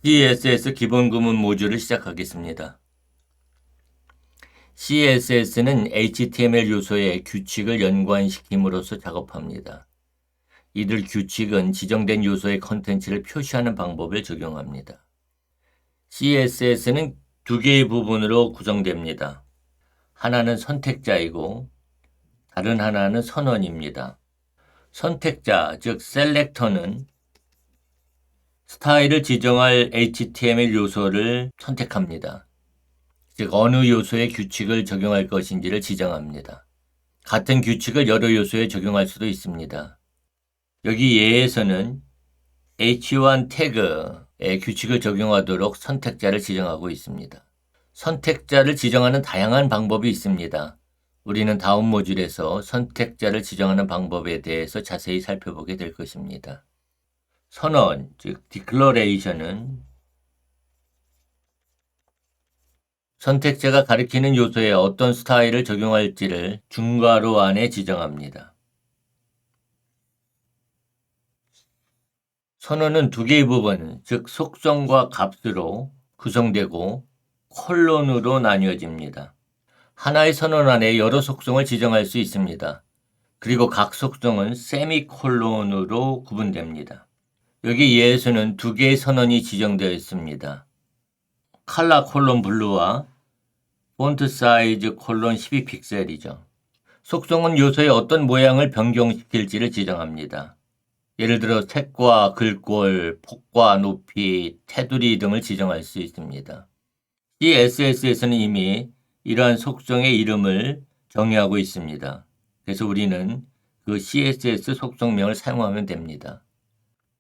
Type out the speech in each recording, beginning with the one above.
CSS 기본 구문 모듈을 시작하겠습니다. CSS는 HTML 요소의 규칙을 연관시킴으로써 작업합니다. 이들 규칙은 지정된 요소의 컨텐츠를 표시하는 방법을 적용합니다. CSS는 두 개의 부분으로 구성됩니다. 하나는 선택자이고 다른 하나는 선언입니다. 선택자, 즉 셀렉터는 스타일을 지정할 HTML 요소를 선택합니다. 즉 어느 요소의 규칙을 적용할 것인지를 지정합니다. 같은 규칙을 여러 요소에 적용할 수도 있습니다. 여기 예에서는 h1 태그에 규칙을 적용하도록 선택자를 지정하고 있습니다. 선택자를 지정하는 다양한 방법이 있습니다. 우리는 다음 모듈에서 선택자를 지정하는 방법에 대해서 자세히 살펴보게 될 것입니다. 선언, 즉 declaration은 선택자가 가리키는 요소에 어떤 스타일을 적용할지를 중괄호 안에 지정합니다. 선언은 두 개의 부분, 즉 속성과 값으로 구성되고 콜론으로 나뉘어집니다. 하나의 선언 안에 여러 속성을 지정할 수 있습니다. 그리고 각 속성은 세미콜론으로 구분됩니다. 여기 예에서는 두 개의 선언이 지정되어 있습니다. 컬러 콜론 블루와 폰트 사이즈 콜론 12픽셀이죠. 속성은 요소의 어떤 모양을 변경시킬지를 지정합니다. 예를 들어 색과 글꼴, 폭과 높이, 테두리 등을 지정할 수 있습니다. CSS에서는 이미 이러한 속성의 이름을 정의하고 있습니다. 그래서 우리는 그 CSS 속성명을 사용하면 됩니다.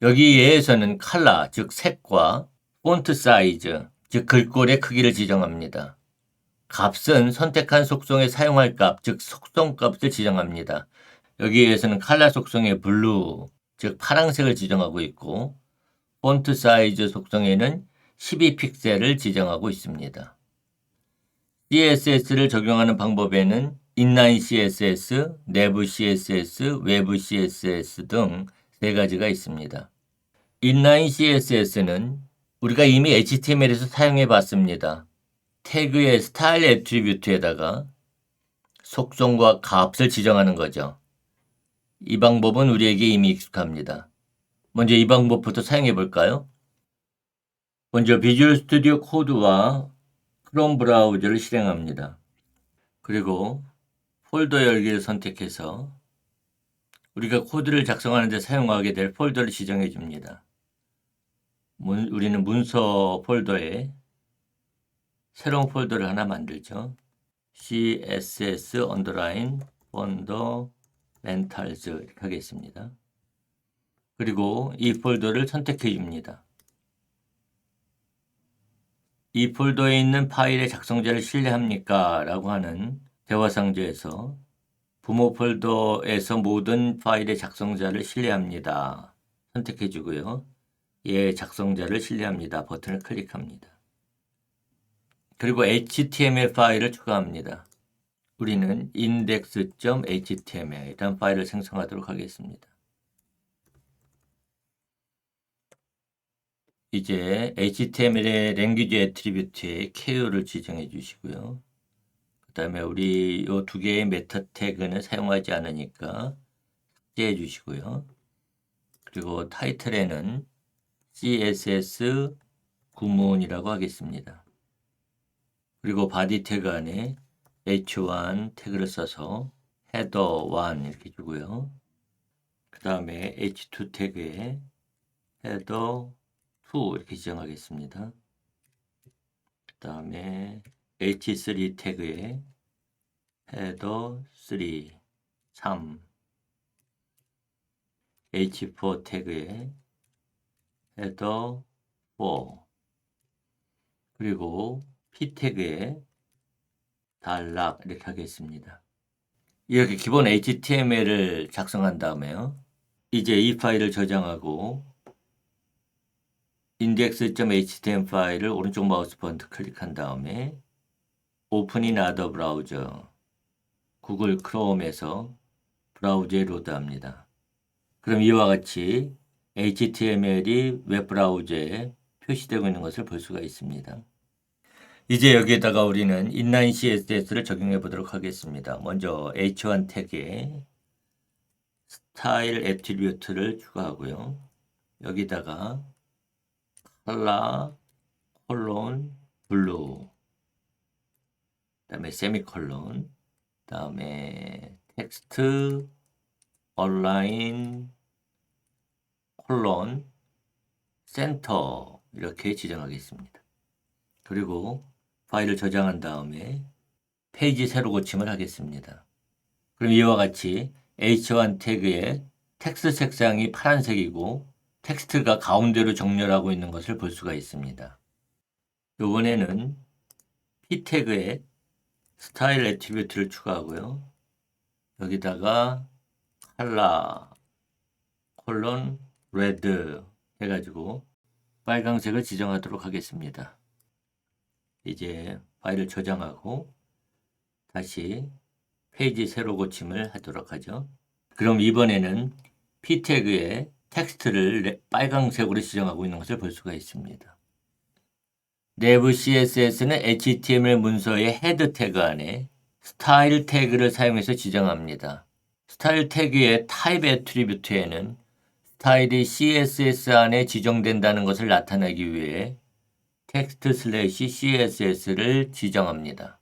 여기 예에서는 컬러, 즉 색과 폰트 사이즈, 즉 글꼴의 크기를 지정합니다. 값은 선택한 속성에 사용할 값, 즉 속성값을 지정합니다. 여기에서는 컬러 속성의 블루, 즉 파란색을 지정하고 있고 폰트 사이즈 속성에는 12픽셀을 지정하고 있습니다. CSS를 적용하는 방법에는 인라인 CSS, 내부 CSS, 외부 CSS 등 세 가지가 있습니다. 인라인 CSS는 우리가 이미 HTML에서 사용해 봤습니다. 태그의 스타일 애트리뷰트에다가 속성과 값을 지정하는 거죠. 이 방법은 우리에게 이미 익숙합니다. 먼저 이 방법부터 사용해 볼까요? 먼저 비주얼 스튜디오 코드와 크롬 브라우저를 실행합니다. 그리고 폴더 열기를 선택해서 우리가 코드를 작성하는 데 사용하게 될 폴더를 지정해 줍니다. 우리는 문서 폴더에 새로운 폴더를 하나 만들죠. CSS 언더라인 펀더멘탈즈 이렇게 하겠습니다. 그리고 이 폴더를 선택해 줍니다. 이 폴더에 있는 파일의 작성자를 신뢰합니까? 라고 하는 대화상자에서 부모 폴더에서 모든 파일의 작성자를 신뢰합니다. 선택해 주고요. 예, 작성자를 신뢰합니다. 버튼을 클릭합니다. 그리고 HTML 파일을 추가합니다. 우리는 index.html이라는 파일을 생성하도록 하겠습니다. 이제 HTML의 랭귀지 애트리뷰트에 KO를 지정해 주시고요. 그 다음에 우리 이 두 개의 메타 태그는 사용하지 않으니까 삭제해 주시고요. 그리고 타이틀에는 CSS 구문이라고 하겠습니다. 그리고 바디 태그 안에 h1 태그를 써서 header1 이렇게 주고요. 그 다음에 h2 태그에 header2 이렇게 지정하겠습니다. 그 다음에 h3 태그에 header3 3 h4 태그에 header4 그리고 p 태그에 단락 이렇게 하겠습니다. 이렇게 기본 HTML을 작성한 다음에요. 이제 이 파일을 저장하고 index.html 파일을 오른쪽 마우스 버튼 클릭한 다음에 Open in other browser 구글 크롬에서 브라우저에 로드합니다. 그럼 이와 같이 HTML이 웹 브라우저에 표시되고 있는 것을 볼 수가 있습니다. 이제 여기에다가 우리는 인라인 CSS를 적용해 보도록 하겠습니다. 먼저 H1 태그에 스타일 애트리뷰트를 추가하고요. 여기다가 컬러 콜론 블루 그다음에 세미콜론 그다음에 텍스트 얼라인 콜론 센터 이렇게 지정하겠습니다. 그리고 파일을 저장한 다음에 페이지 세로 고침을 하겠습니다. 그럼 이와 같이 H1 태그의 텍스트 색상이 파란색이고 텍스트가 가운데로 정렬하고 있는 것을 볼 수가 있습니다. 이번에는 P 태그에 스타일 애트리뷰트를 추가하고요. 여기다가 컬러 콜론 레드 해가지고 빨강색을 지정하도록 하겠습니다. 이제 파일을 저장하고 다시 페이지 세로 고침을 하도록 하죠. 그럼 이번에는 P 태그에 텍스트를 빨강색으로 지정하고 있는 것을 볼 수가 있습니다. 내부 CSS는 HTML 문서의 헤드 태그 안에 스타일 태그를 사용해서 지정합니다. 스타일 태그의 타입 애트리뷰트에는 스타일이 CSS 안에 지정된다는 것을 나타내기 위해 텍스트 슬래시 CSS를 지정합니다.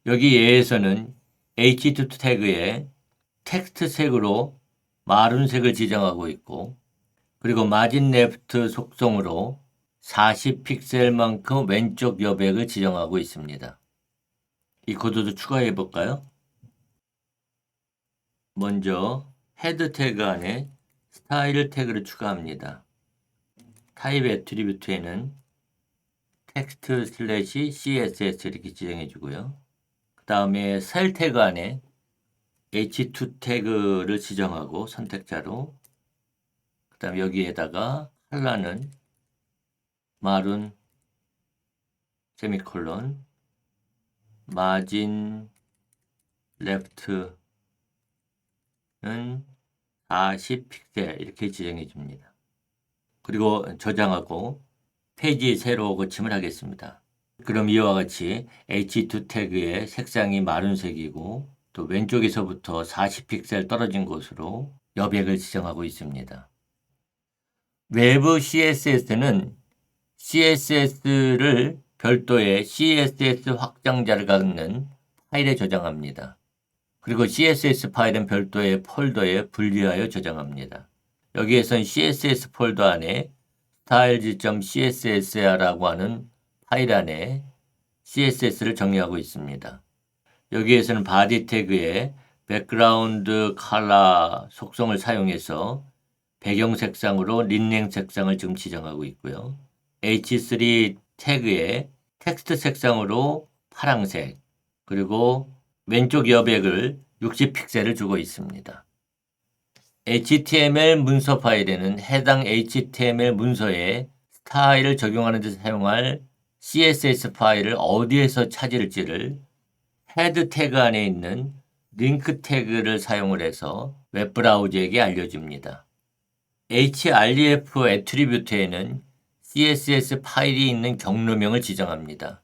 여기 예에서는 H2 태그에 텍스트 색으로 마룬색을 지정하고 있고 그리고 마진 레프트 속성으로 40픽셀만큼 왼쪽 여백을 지정하고 있습니다. 이 코드도 추가해 볼까요? 먼저 헤드 태그 안에 스타일 태그를 추가합니다. 타입 애트리뷰트에는 텍스트 슬래시 CSS 이렇게 지정해 주고요. 그 다음에 셀 태그 안에 H2 태그를 지정하고 선택자로 그 다음에 여기에다가 컬러는 마룬 세미콜론 마진 레프트는 40픽셀 이렇게 지정해 줍니다. 그리고 저장하고 페이지 세로 고침을 하겠습니다. 그럼 이와 같이 H2 태그의 색상이 마룬색이고 또 왼쪽에서부터 40픽셀 떨어진 곳으로 여백을 지정하고 있습니다. 외부 CSS는 CSS를 별도의 CSS 확장자를 갖는 파일에 저장합니다. 그리고 CSS 파일은 별도의 폴더에 분리하여 저장합니다. 여기에선 CSS 폴더 안에 styles.css라고 하는 파일 안에 CSS를 정리하고 있습니다. 여기에서는 body 태그에 background color 속성을 사용해서 배경 색상으로 린넨 색상을 지금 지정하고 있고요. H3 태그에 텍스트 색상으로 파란색 그리고 왼쪽 여백을 60픽셀을 주고 있습니다. HTML 문서 파일에는 해당 HTML 문서에 스타일을 적용하는 데 사용할 CSS 파일을 어디에서 찾을지를 헤드 태그 안에 있는 링크 태그를 사용을 해서 웹브라우저에게 알려줍니다. href 애트리뷰트에는 CSS 파일이 있는 경로명을 지정합니다.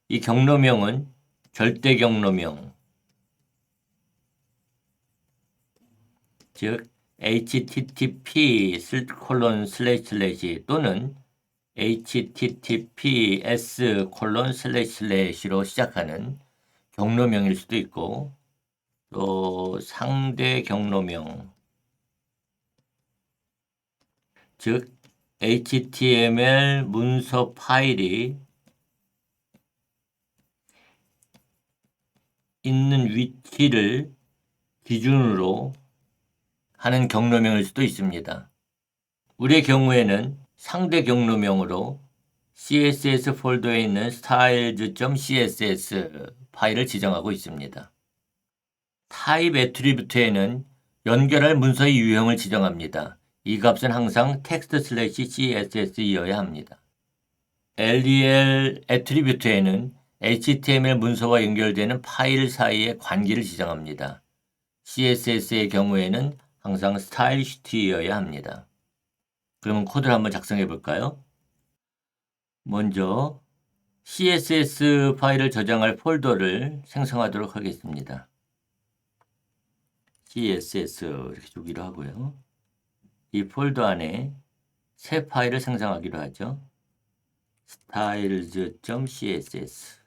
이 경로명은 절대 경로명, 즉 http:// 또는 https://로 시작하는 경로명일 수도 있고 또 상대 경로명, 즉 HTML 문서 파일이 있는 위치를 기준으로 하는 경로명일 수도 있습니다. 우리의 경우에는 상대 경로명으로 CSS 폴더에 있는 styles.css 파일을 지정하고 있습니다. 타입 애트리뷰트에는 연결할 문서의 유형을 지정합니다. 이 값은 항상 text/css이어야 합니다. rel 애트리뷰트에는 HTML 문서와 연결되는 파일 사이의 관계를 지정합니다. CSS의 경우에는 항상 스타일 시트이어야 합니다. 그러면 코드를 한번 작성해 볼까요? 먼저 CSS 파일을 저장할 폴더를 생성하도록 하겠습니다. CSS 이렇게 주기로 하고요. 이 폴더 안에 새 파일을 생성하기로 하죠. styles.css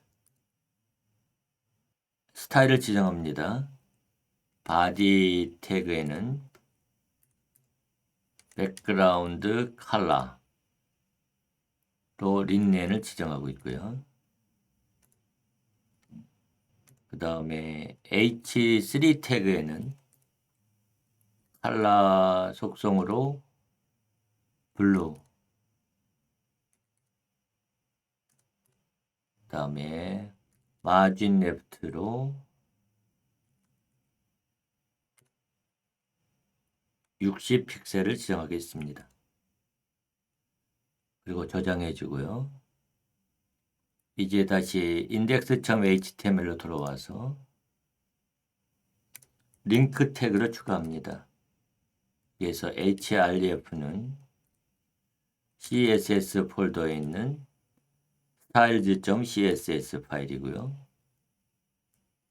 스타일을 지정합니다. body 태그에는 background color로 린넨을 지정하고 있고요. 그 다음에 h3 태그에는 컬러 속성으로 블루, 그 다음에 마진 레프트로 60 픽셀을 지정하겠습니다. 그리고 저장해 주고요. 이제 다시 index.html로 돌아와서 링크 태그를 추가합니다. 그래서 href는 css 폴더에 있는 styles.css 파일이고요.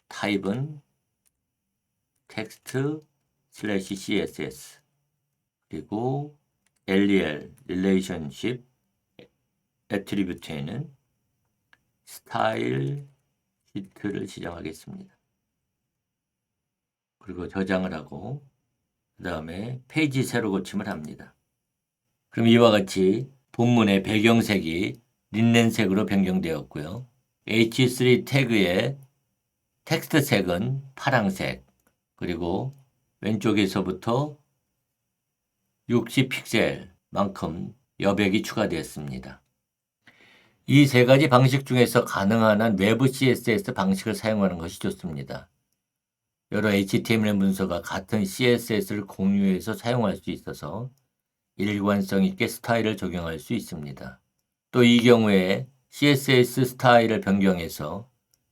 타입은 text/css 그리고 rel relationship 애트리뷰트에는 스타일 시트를 지정하겠습니다. 그리고 저장을 하고 그 다음에 페이지 세로 고침을 합니다. 그럼 이와 같이 본문의 배경색이 린넨색으로 변경되었고요. h3 태그의 텍스트 색은 파랑색 그리고 왼쪽에서부터 60 픽셀만큼 여백이 추가되었습니다. 이 세 가지 방식 중에서 가능한 한 외부 CSS 방식을 사용하는 것이 좋습니다. 여러 HTML 문서가 같은 CSS를 공유해서 사용할 수 있어서 일관성 있게 스타일을 적용할 수 있습니다. 또 이 경우에 CSS 스타일을 변경해서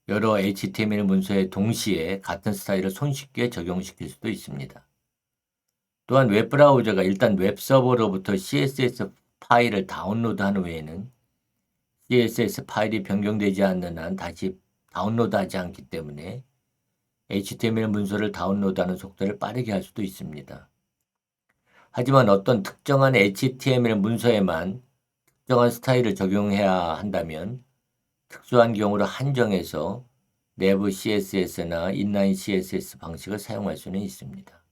여러 HTML 문서에 동시에 같은 스타일을 손쉽게 적용시킬 수도 있습니다. 또한 웹브라우저가 일단 웹서버로부터 CSS 파일을 다운로드한 후에는 CSS 파일이 변경되지 않는 한 다시 다운로드하지 않기 때문에 HTML 문서를 다운로드하는 속도를 빠르게 할 수도 있습니다. 하지만 어떤 특정한 HTML 문서에만 특정한 스타일을 적용해야 한다면 특수한 경우로 한정해서 내부 CSS나 인라인 CSS 방식을 사용할 수는 있습니다.